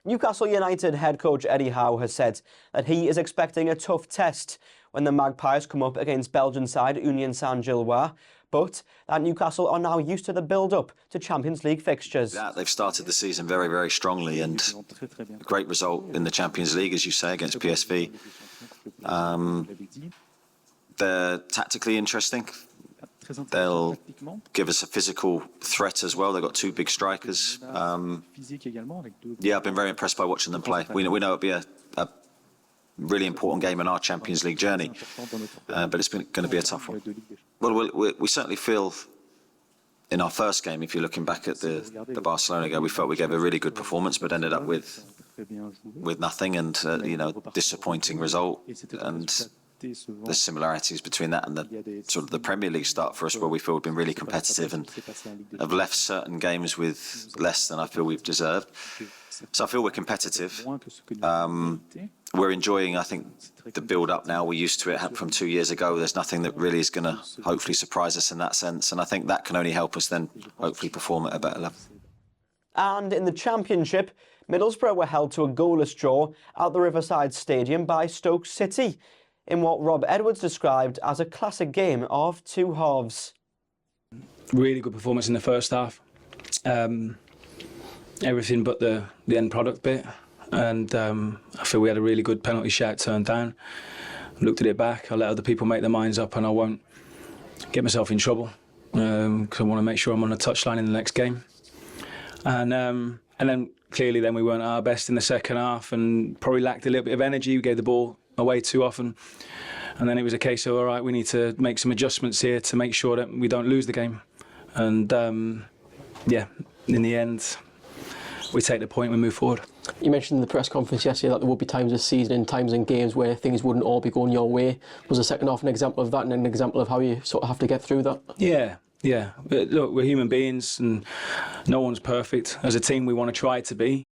Newcastle United head coach Eddie Howe has said that he is expecting a tough test when the Magpies come up against Belgian side Union Saint-Gilloise, but that Newcastle are now used to the build-up to Champions League fixtures. Yeah, they've started the season very, very strongly, and a great result in the Champions League, as you say, against PSV. They're tactically interesting. They'll give us a physical threat as well. They've got two big strikers. Yeah, I've been very impressed by watching them play. We know it'll be a really important game in our Champions League journey, but it's going to be a tough one. Well, we certainly feel in our first game, if you're looking back at the Barcelona game, we felt we gave a really good performance, but ended up with nothing, and disappointing result. And there's similarities between that and the sort of the Premier League start for us, where we feel we've been really competitive and have left certain games with less than I feel we've deserved. So I feel we're competitive. We're enjoying, I think, the build-up now. We're used to it from 2 years ago. There's nothing that really is going to hopefully surprise us in that sense, and I think that can only help us then hopefully perform at a better level. And in the Championship, Middlesbrough were held to a goalless draw at the Riverside Stadium by Stoke City, in what Rob Edwards described as a classic game of two halves. Really good performance in the first half. Everything but the end product bit. And I feel we had a really good penalty shout turned down. Looked at it back, I let other people make their minds up, and I won't get myself in trouble because I want to make sure I'm on the touchline in the next game. And then clearly then we weren't at our best in the second half and probably lacked a little bit of energy. We gave the ball away too often, and then it was a case of, all right, we need to make some adjustments here to make sure that we don't lose the game. And yeah, in the end we take the point, we move forward. You mentioned in the press conference yesterday that there would be times this season and times in games where things wouldn't all be going your way. Was the second half an example of that, and an example of how you sort of have to get through that? Yeah. But look, we're human beings and no one's perfect. As a team we want to try to be.